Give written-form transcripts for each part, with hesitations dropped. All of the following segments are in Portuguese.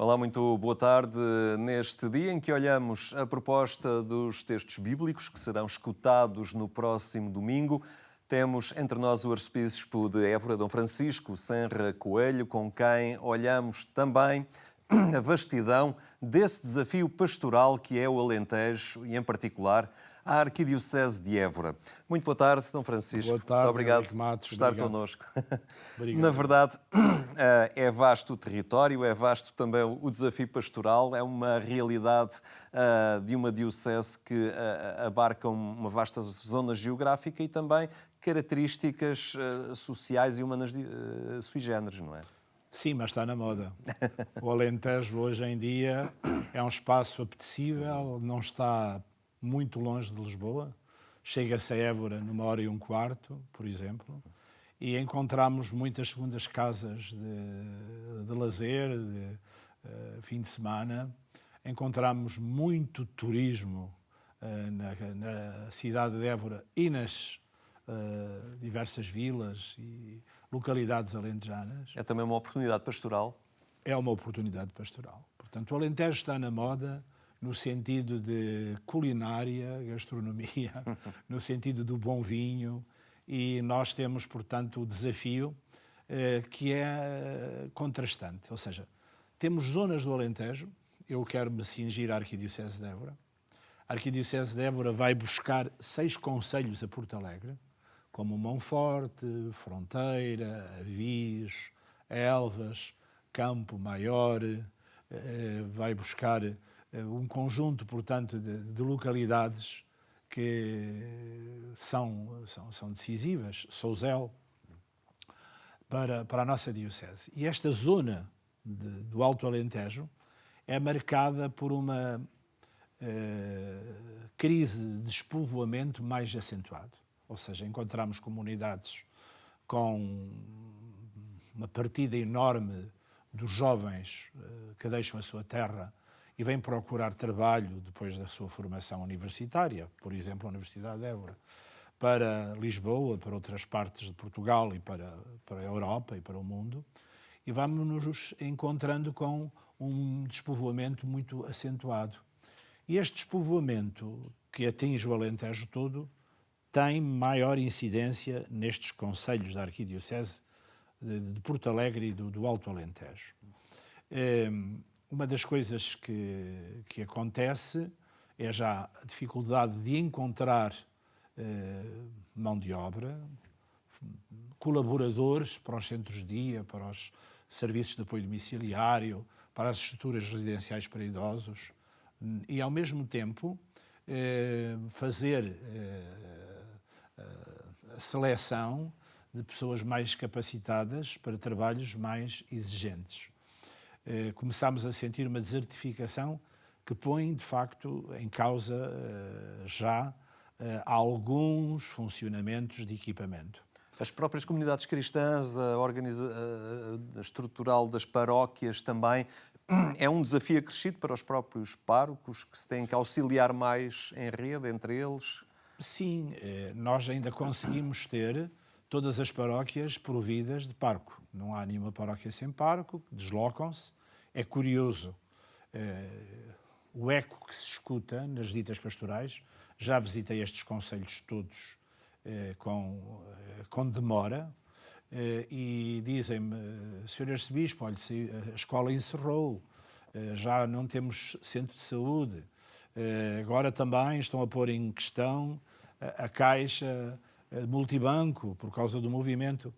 Olá, muito boa tarde. Neste dia em que olhamos a proposta dos textos bíblicos que serão escutados no próximo domingo, temos entre nós o arcebispo de Évora, Dom Francisco Senra Coelho, com quem olhamos também a vastidão desse desafio pastoral que é o Alentejo e, em particular, a Arquidiocese de Évora. Muito boa tarde, Dom Francisco. Boa tarde, muito obrigado Henrique Matos, por estar obrigado. connosco. Obrigado. Na verdade, é vasto o território, é vasto também o desafio pastoral, é uma realidade de uma diocese que abarca uma vasta zona geográfica e também características sociais e humanas sui generis, não é? Sim, mas está na moda. O Alentejo hoje em dia é um espaço apetecível, não está muito longe de Lisboa. Chega-se a Évora numa hora e um quarto, por exemplo, e encontramos muitas segundas casas de lazer, de fim de semana. Encontramos muito turismo na cidade de Évora e nas diversas vilas e localidades alentejanas. É também uma oportunidade pastoral. É uma oportunidade pastoral. Portanto, o Alentejo está na moda no sentido de culinária, gastronomia, no sentido do bom vinho, e nós temos, portanto, o desafio que é contrastante. Ou seja, temos zonas do Alentejo, eu quero me cingir à Arquidiocese de Évora. A Arquidiocese de Évora vai buscar 6 concelhos a Porto Alegre, como Monforte, Fronteira, Avis, Elvas, Campo Maior, vai buscar um conjunto, portanto, de localidades que são decisivas, Souzel, para a nossa diocese. E esta zona do Alto Alentejo é marcada por uma crise de despovoamento mais acentuado. Ou seja, encontramos comunidades com uma partida enorme dos jovens que deixam a sua terra e vêm procurar trabalho depois da sua formação universitária, por exemplo, a Universidade de Évora, para Lisboa, para outras partes de Portugal e para a Europa e para o mundo, e vamos-nos encontrando com um despovoamento muito acentuado. E este despovoamento, que atinge o Alentejo todo, tem maior incidência nestes concelhos da Arquidiocese de Porto Alegre e do Alto Alentejo. Uma das coisas que acontece é já a dificuldade de encontrar mão de obra, colaboradores para os centros de dia, para os serviços de apoio domiciliário, para as estruturas residenciais para idosos e, ao mesmo tempo, fazer a seleção de pessoas mais capacitadas para trabalhos mais exigentes. Começámos a sentir uma desertificação que põe, de facto, em causa já alguns funcionamentos de equipamento. As próprias comunidades cristãs, a estrutural das paróquias também, é um desafio acrescido para os próprios párocos, que se têm que auxiliar mais em rede entre eles? Sim, nós ainda conseguimos ter todas as paróquias providas de pároco. Não há nenhuma paróquia sem pároco, deslocam-se. É curioso o eco que se escuta nas visitas pastorais. Já visitei estes concelhos todos com demora e dizem-me, Sr. Arcebispo, olha, a escola encerrou, já não temos centro de saúde, agora também estão a pôr em questão a caixa multibanco por causa do movimento.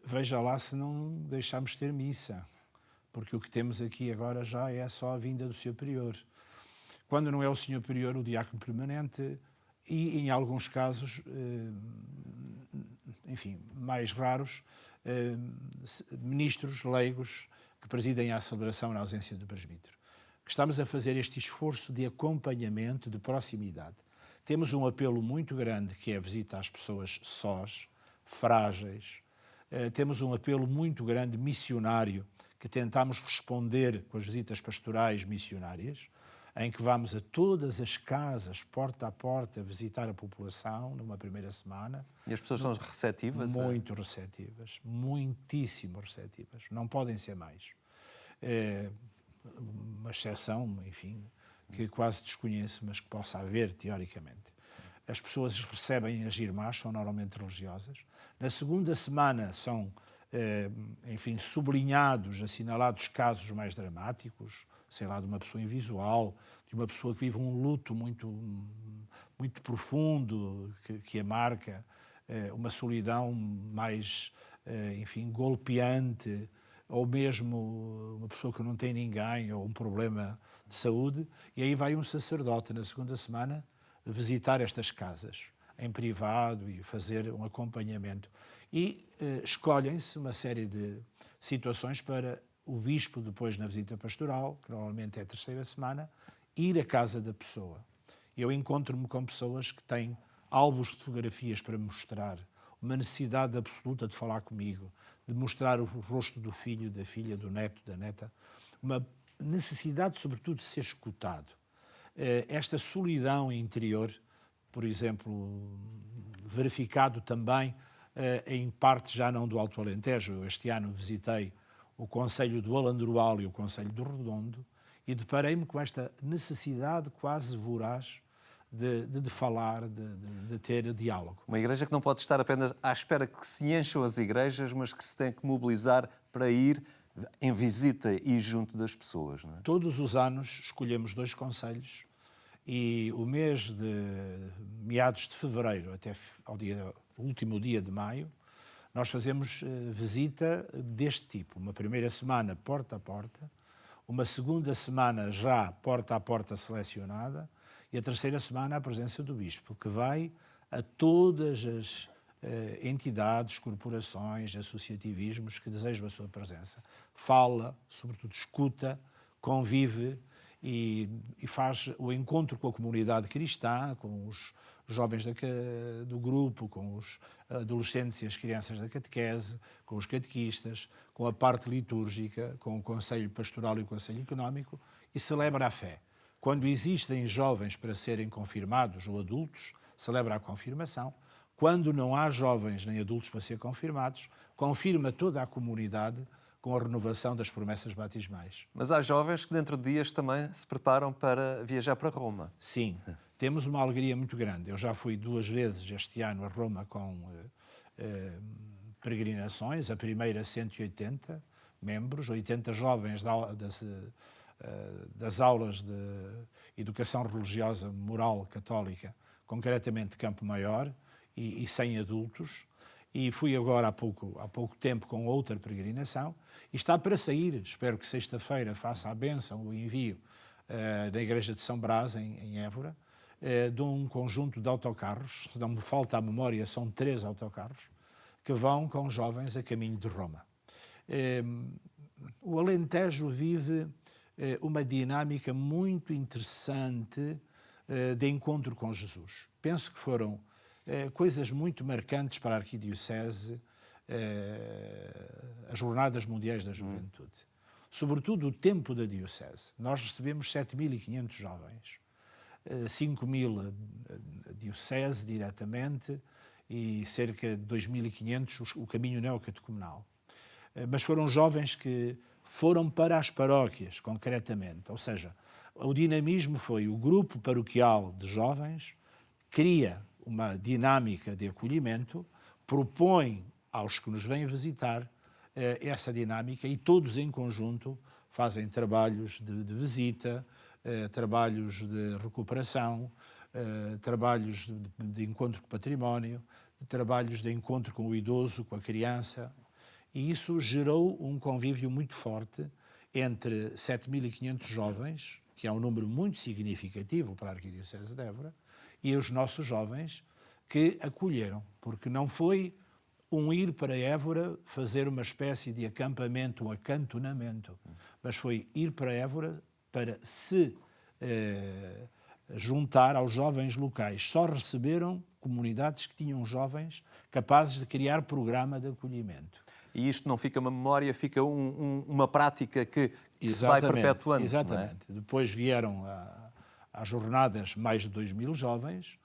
Veja lá se não deixamos ter missa, porque o que temos aqui agora já é só a vinda do Sr. Prior. Quando não é o Sr. Prior, o diácono permanente e, em alguns casos, enfim, mais raros, ministros leigos que presidem a celebração na ausência do presbítero. Estamos a fazer este esforço de acompanhamento, de proximidade. Temos um apelo muito grande, que é a visita às pessoas sós, frágeis. Temos um apelo muito grande missionário, que tentamos responder com as visitas pastorais missionárias, em que vamos a todas as casas, porta a porta, visitar a população numa primeira semana. E as pessoas são receptivas? Muito receptivas, muitíssimo receptivas. Não podem ser mais. uma exceção, enfim, que quase desconheço, mas que possa haver, teoricamente. As pessoas recebem as irmãs, são normalmente religiosas. Na segunda semana são, enfim, sublinhados, assinalados casos mais dramáticos, sei lá, de uma pessoa invisual, de uma pessoa que vive um luto muito profundo, que a marca, uma solidão mais, enfim, golpeante, ou mesmo uma pessoa que não tem ninguém, ou um problema de saúde, e aí vai um sacerdote na segunda semana visitar estas casas em privado e fazer um acompanhamento. E escolhem-se uma série de situações para o bispo, depois na visita pastoral, que normalmente é a terceira semana, ir à casa da pessoa. Eu encontro-me com pessoas que têm álbuns de fotografias para mostrar, uma necessidade absoluta de falar comigo, de mostrar o rosto do filho, da filha, do neto, da neta, uma necessidade, sobretudo, de ser escutado. Esta solidão interior, por exemplo, verificado também em parte já não do Alto Alentejo. Eu este ano visitei o Concelho do Alandroal e o Concelho do Redondo e deparei-me com esta necessidade quase voraz de falar, de ter diálogo. Uma igreja que não pode estar apenas à espera que se encham as igrejas, mas que se tem que mobilizar para ir em visita e junto das pessoas. Não é? Todos os anos escolhemos 2 concelhos e o mês de meados de fevereiro até ao último dia de maio, nós fazemos visita deste tipo. Uma primeira semana porta a porta, uma segunda semana já porta a porta selecionada e a terceira semana a presença do bispo, que vai a todas as entidades, corporações, associativismos que desejam a sua presença. Fala, sobretudo escuta, convive e faz o encontro com a comunidade cristã, com os jovens do grupo, com os adolescentes e as crianças da catequese, com os catequistas, com a parte litúrgica, com o Conselho Pastoral e o Conselho Económico e celebra a fé. Quando existem jovens para serem confirmados ou adultos, celebra a confirmação. Quando não há jovens nem adultos para ser confirmados, confirma toda a comunidade com a renovação das promessas batismais. Mas há jovens que dentro de dias também se preparam para viajar para Roma. Sim, temos uma alegria muito grande. Eu já fui 2 vezes este ano a Roma com peregrinações, a primeira 180 membros, 80 jovens das aulas de educação religiosa moral católica, concretamente de Campo Maior, e 100 adultos. E fui agora há pouco tempo com outra peregrinação e está para sair, espero que sexta-feira faça a bênção, o envio da Igreja de São Brás, em Évora, de um conjunto de autocarros, se não me falta a memória, são 3 autocarros, que vão com jovens a caminho de Roma. O Alentejo vive uma dinâmica muito interessante de encontro com Jesus. Penso que foram coisas muito marcantes para a Arquidiocese, as Jornadas Mundiais da Juventude. Sobretudo o tempo da Diocese. Nós recebemos 7.500 jovens, 5.000 a Diocese diretamente e cerca de 2.500 o caminho neocatecumenal. Mas foram jovens que foram para as paróquias, concretamente. Ou seja, o dinamismo foi o grupo paroquial de jovens, cria uma dinâmica de acolhimento, propõe aos que nos vêm visitar essa dinâmica e todos em conjunto fazem trabalhos de visita, trabalhos de recuperação, trabalhos de encontro com o património, trabalhos de encontro com o idoso, com a criança. E isso gerou um convívio muito forte entre 7.500 jovens, que é um número muito significativo para a Arquidiocese de Évora, e os nossos jovens que acolheram, porque não foi um ir para Évora fazer uma espécie de acampamento, um acantonamento, mas foi ir para Évora para se juntar aos jovens locais. Só receberam comunidades que tinham jovens capazes de criar programa de acolhimento. E isto não fica uma memória, fica uma prática que se vai perpetuando. Exatamente. Não é? Depois vieram às jornadas mais de 2.000 jovens.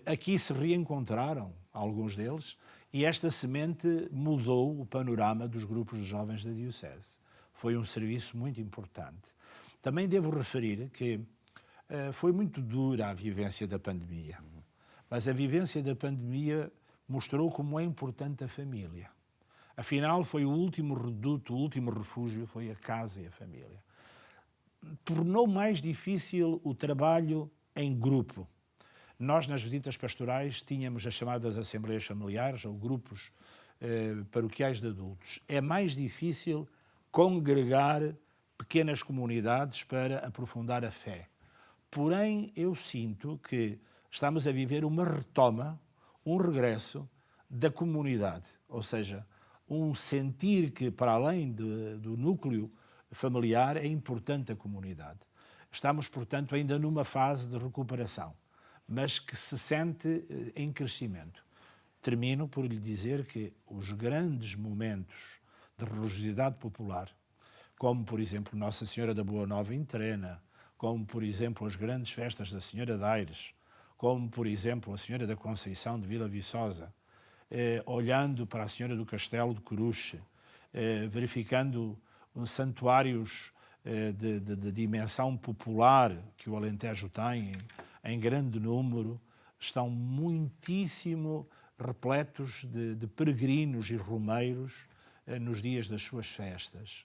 Aqui se reencontraram alguns deles e esta semente mudou o panorama dos grupos de jovens da Diocese. Foi um serviço muito importante. Também devo referir que foi muito dura a vivência da pandemia, mas a vivência da pandemia mostrou como é importante a família. Afinal, foi o último reduto, o último refúgio, foi a casa e a família. Tornou mais difícil o trabalho em grupo. Nós, nas visitas pastorais, tínhamos as chamadas assembleias familiares ou grupos paroquiais de adultos. É mais difícil congregar pequenas comunidades para aprofundar a fé. Porém, eu sinto que estamos a viver uma retoma, um regresso da comunidade, ou seja, um sentir que, para além do núcleo familiar, é importante a comunidade. Estamos, portanto, ainda numa fase de recuperação, mas que se sente em crescimento. Termino por lhe dizer que os grandes momentos de religiosidade popular, como, por exemplo, Nossa Senhora da Boa Nova em Trena, como, por exemplo, as grandes festas da Senhora de Aires, como, por exemplo, a Senhora da Conceição de Vila Viçosa, olhando para a Senhora do Castelo de Coruche, verificando santuários de dimensão popular que o Alentejo tem em grande número, estão muitíssimo repletos de peregrinos e romeiros nos dias das suas festas,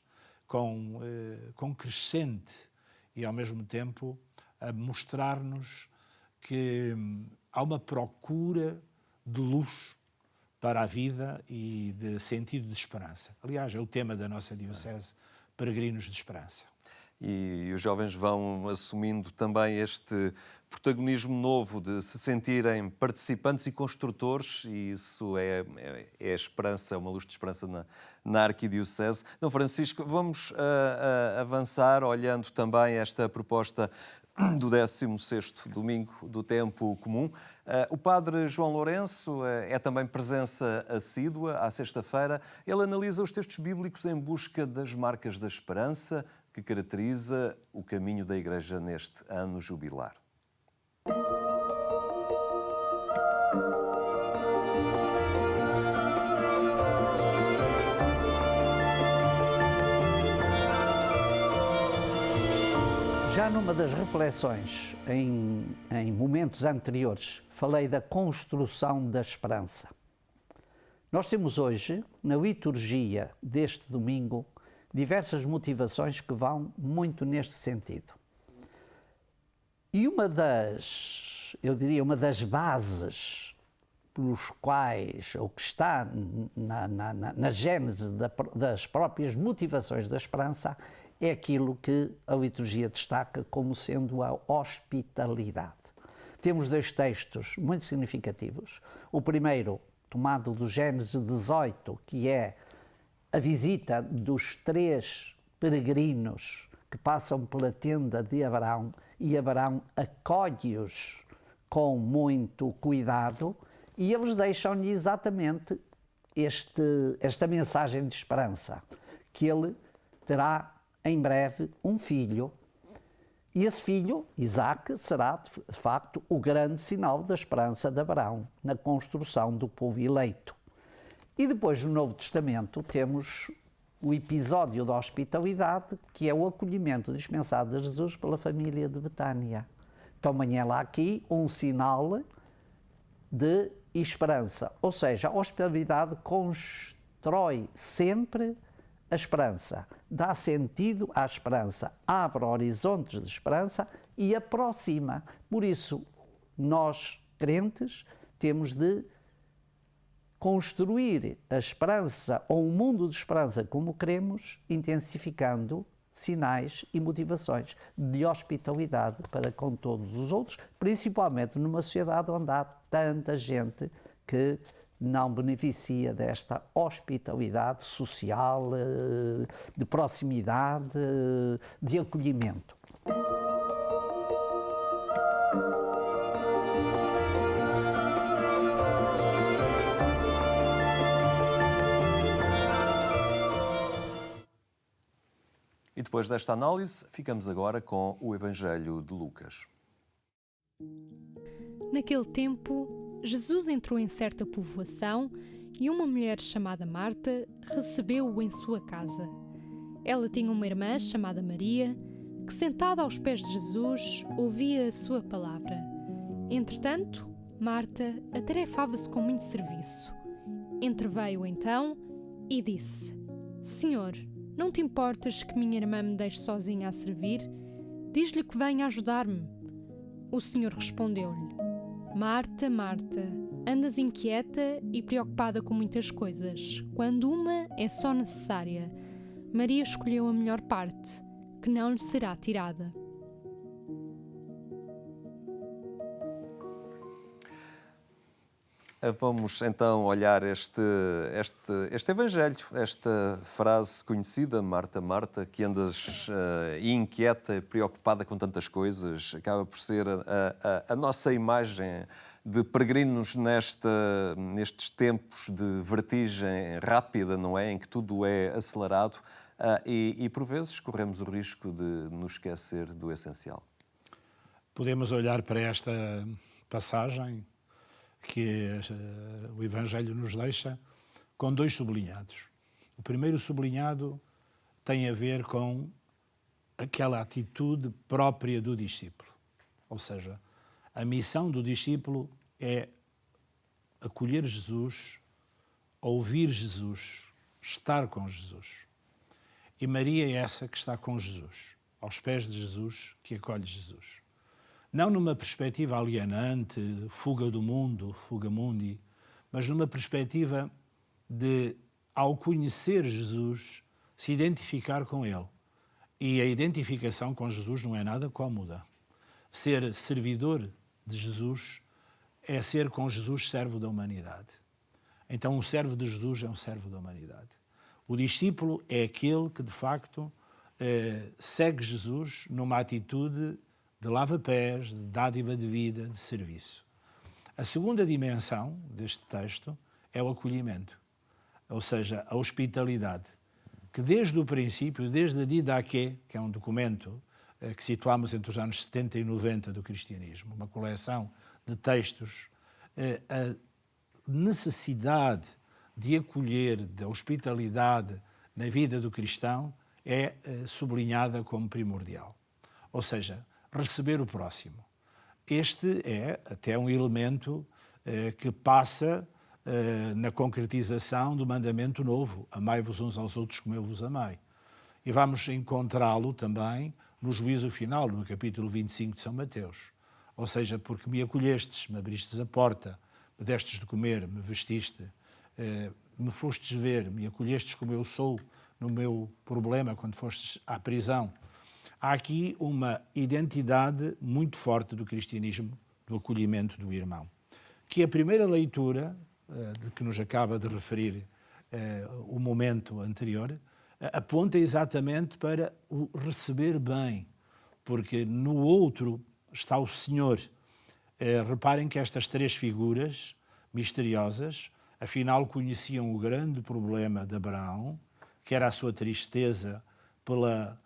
com crescente e, ao mesmo tempo, a mostrar-nos que há uma procura de luz para a vida e de sentido de esperança. Aliás, é o tema da nossa diocese, Peregrinos de Esperança. E os jovens vão assumindo também este protagonismo novo de se sentirem participantes e construtores, e isso é a esperança, é uma luz de esperança na Arquidiocese. Dom Francisco, vamos avançar olhando também esta proposta do 16º domingo do tempo comum. O padre João Lourenço é também presença assídua à sexta-feira. Ele analisa os textos bíblicos em busca das marcas da esperança que caracteriza o caminho da Igreja neste ano jubilar. Já numa das reflexões, em momentos anteriores, falei da construção da esperança. Nós temos hoje, na liturgia deste domingo, diversas motivações que vão muito neste sentido. E uma das bases pelos quais, ou que está na gênese das próprias motivações da esperança, é aquilo que a liturgia destaca como sendo a hospitalidade. Temos dois textos muito significativos. O primeiro, tomado do Gênesis 18, que é a visita dos 3 peregrinos que passam pela tenda de Abraão, e Abraão acolhe-os com muito cuidado, e eles deixam-lhe exatamente esta mensagem de esperança, que ele terá em breve um filho, e esse filho, Isaque, será de facto o grande sinal da esperança de Abraão na construção do povo eleito. E depois, no Novo Testamento, temos o episódio da hospitalidade, que é o acolhimento dispensado de Jesus pela família de Betânia. Também é lá aqui um sinal de esperança, ou seja, a hospitalidade constrói sempre a esperança, dá sentido à esperança, abre horizontes de esperança e aproxima. Por isso, nós, crentes, temos de construir a esperança ou um mundo de esperança como queremos, intensificando sinais e motivações de hospitalidade para com todos os outros, principalmente numa sociedade onde há tanta gente que não beneficia desta hospitalidade social, de proximidade, de acolhimento. E depois desta análise, ficamos agora com o Evangelho de Lucas. Naquele tempo, Jesus entrou em certa povoação e uma mulher chamada Marta recebeu-o em sua casa. Ela tinha uma irmã chamada Maria, que que, sentada aos pés de Jesus, ouvia a sua palavra. Entretanto, Marta atarefava-se com muito serviço. Entreveio então e disse: Senhor, não te importas que minha irmã me deixe sozinha a servir? Diz-lhe que venha ajudar-me. O Senhor respondeu-lhe: Marta, Marta, andas inquieta e preocupada com muitas coisas, quando uma é só necessária. Maria escolheu a melhor parte, que não lhe será tirada. Vamos então olhar este Evangelho, esta frase conhecida, Marta, Marta, que andas inquieta, preocupada com tantas coisas, acaba por ser a nossa imagem de peregrinos nestes tempos de vertigem rápida, não é? Em que tudo é acelerado e por vezes corremos o risco de nos esquecer do essencial. Podemos olhar para esta passagem que o Evangelho nos deixa com dois sublinhados. O primeiro sublinhado tem a ver com aquela atitude própria do discípulo. Ou seja, a missão do discípulo é acolher Jesus, ouvir Jesus, estar com Jesus. E Maria é essa que está com Jesus, aos pés de Jesus, que acolhe Jesus. Não numa perspectiva alienante, fuga do mundo, fuga mundi, mas numa perspectiva de, ao conhecer Jesus, se identificar com Ele. E a identificação com Jesus não é nada cómoda. Ser servidor de Jesus é ser com Jesus servo da humanidade. Então, um servo de Jesus é um servo da humanidade. O discípulo é aquele que, de facto, segue Jesus numa atitude de lava-pés, de dádiva de vida, de serviço. A segunda dimensão deste texto é o acolhimento, ou seja, a hospitalidade, que desde o princípio, desde a Didaquê, que é um documento que situamos entre os anos 70 e 90 do cristianismo, uma coleção de textos, a necessidade de acolher, da hospitalidade na vida do cristão é sublinhada como primordial. Ou seja, receber o próximo. Este é até um elemento que passa na concretização do mandamento novo: amai-vos uns aos outros como eu vos amei. E vamos encontrá-lo também no juízo final, no capítulo 25 de São Mateus. Ou seja, porque me acolhestes, me abristes a porta, me destes de comer, me vestiste, me fostes ver, me acolhestes como eu sou no meu problema quando fostes à prisão. Há aqui uma identidade muito forte do cristianismo, do acolhimento do irmão. Que a primeira leitura, de que nos acaba de referir o momento anterior, aponta exatamente para o receber bem, porque no outro está o Senhor. Reparem que estas três figuras misteriosas, afinal, conheciam o grande problema de Abraão, que era a sua tristeza pela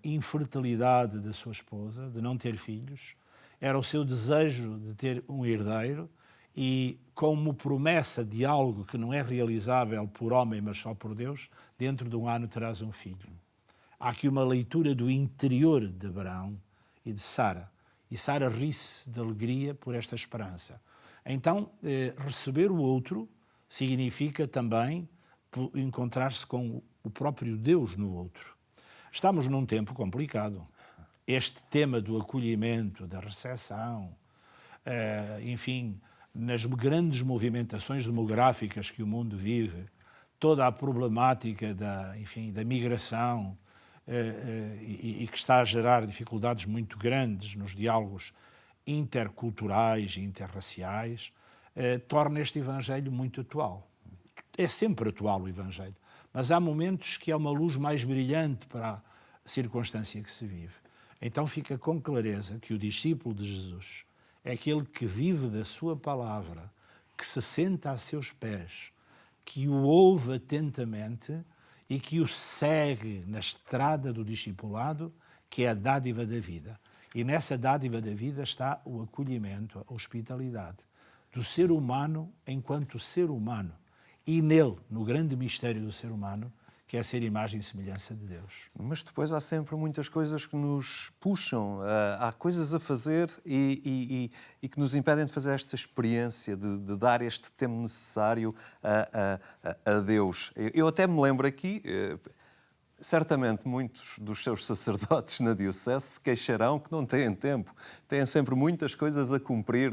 infertilidade da sua esposa, de não ter filhos, era o seu desejo de ter um herdeiro e, como promessa de algo que não é realizável por homem, mas só por Deus, dentro de um ano terás um filho. Há aqui uma leitura do interior de Abraão e de Sara. E Sara ri-se de alegria por esta esperança. Então, receber o outro significa também encontrar-se com o próprio Deus no outro. Estamos num tempo complicado. Este tema do acolhimento, da recepção, enfim, nas grandes movimentações demográficas que o mundo vive, toda a problemática da migração e que está a gerar dificuldades muito grandes nos diálogos interculturais e interraciais, torna este Evangelho muito atual. É sempre atual o Evangelho, mas há momentos que é uma luz mais brilhante para a circunstância que se vive. Então fica com clareza que o discípulo de Jesus é aquele que vive da sua palavra, que se senta a seus pés, que o ouve atentamente e que o segue na estrada do discipulado, que é a dádiva da vida. E nessa dádiva da vida está o acolhimento, a hospitalidade do ser humano enquanto ser humano. E nele, no grande mistério do ser humano, que é ser imagem e semelhança de Deus. Mas depois há sempre muitas coisas que nos puxam, há coisas a fazer e que nos impedem de fazer esta experiência, de dar este tempo necessário a Deus. Eu até me lembro aqui, certamente muitos dos seus sacerdotes na Diocese se queixarão que não têm tempo. Têm sempre muitas coisas a cumprir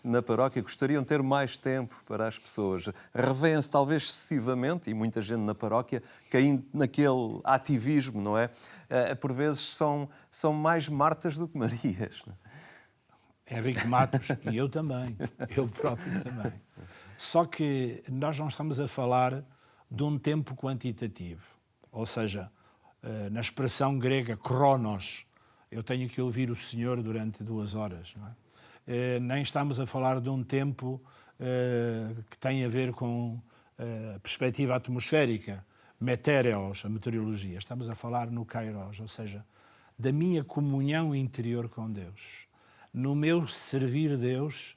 na paróquia. Gostariam de ter mais tempo para as pessoas. Revêem-se talvez excessivamente, e muita gente na paróquia, caindo naquele ativismo, não é? Por vezes são mais Martas do que Marias. Henrique Matos e eu também. Eu próprio também. Só que nós não estamos a falar de um tempo quantitativo. Ou seja, na expressão grega chronos, eu tenho que ouvir o Senhor durante 2 horas. Não é? Nem estamos a falar de um tempo que tem a ver com a perspectiva atmosférica, metereos, a meteorologia. Estamos a falar no kairos, ou seja, da minha comunhão interior com Deus. No meu servir Deus,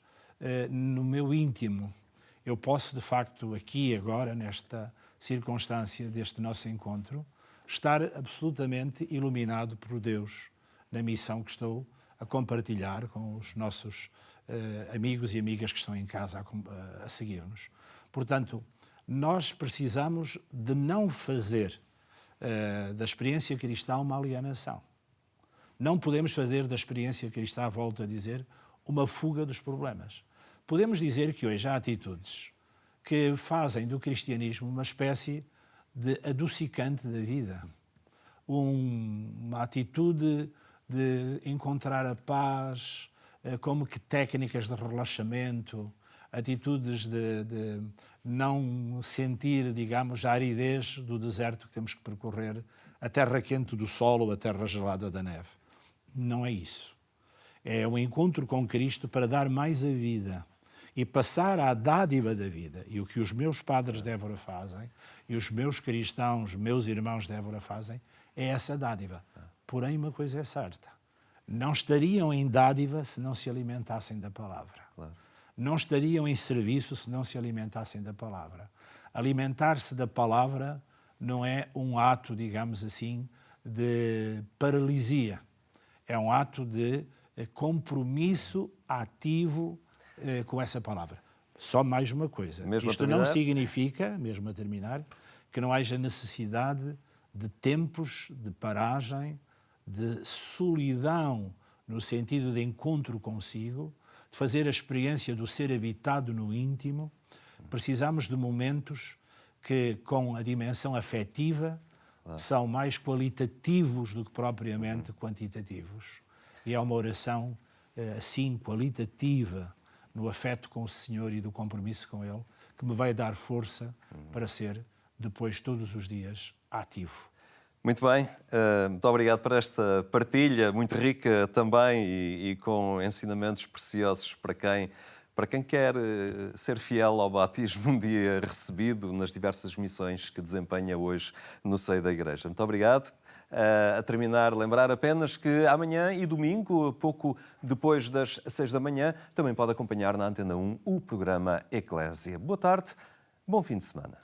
no meu íntimo. Eu posso, de facto, aqui agora, nesta circunstância deste nosso encontro, estar absolutamente iluminado por Deus na missão que estou a compartilhar com os nossos amigos e amigas que estão em casa a seguir-nos. Portanto, nós precisamos de não fazer da experiência cristã uma alienação. Não podemos fazer da experiência cristã, volto a dizer, uma fuga dos problemas. Podemos dizer que hoje há atitudes que fazem do cristianismo uma espécie de adocicante da vida. Uma atitude de encontrar a paz, como que técnicas de relaxamento, atitudes de não sentir, digamos, a aridez do deserto que temos que percorrer, a terra quente do sol ou a terra gelada da neve. Não é isso. É um encontro com Cristo para dar mais a vida e passar à dádiva da vida. E o que os meus padres de Évora fazem, e os meus cristãos, meus irmãos de Évora fazem, é essa dádiva. Porém, uma coisa é certa. Não estariam em dádiva se não se alimentassem da palavra. Claro. Não estariam em serviço se não se alimentassem da palavra. Alimentar-se da palavra não é um ato, digamos assim, de paralisia. É um ato de compromisso ativo com essa palavra. Só mais uma coisa. Isto não significa, mesmo a terminar, que não haja necessidade de tempos de paragem, de solidão, no sentido de encontro consigo, de fazer a experiência do ser habitado no íntimo. Precisamos de momentos que, com a dimensão afetiva, são mais qualitativos do que propriamente quantitativos. E é uma oração, assim, qualitativa, no afeto com o Senhor e do compromisso com Ele, que me vai dar força para ser, depois, todos os dias, ativo. Muito bem, muito obrigado por esta partilha, muito rica também e com ensinamentos preciosos para quem quer ser fiel ao batismo um dia recebido nas diversas missões que desempenha hoje no seio da Igreja. Muito obrigado. A terminar, lembrar apenas que amanhã e domingo, pouco depois das 6 da manhã, também pode acompanhar na Antena 1 o programa Eclésia. Boa tarde, bom fim de semana.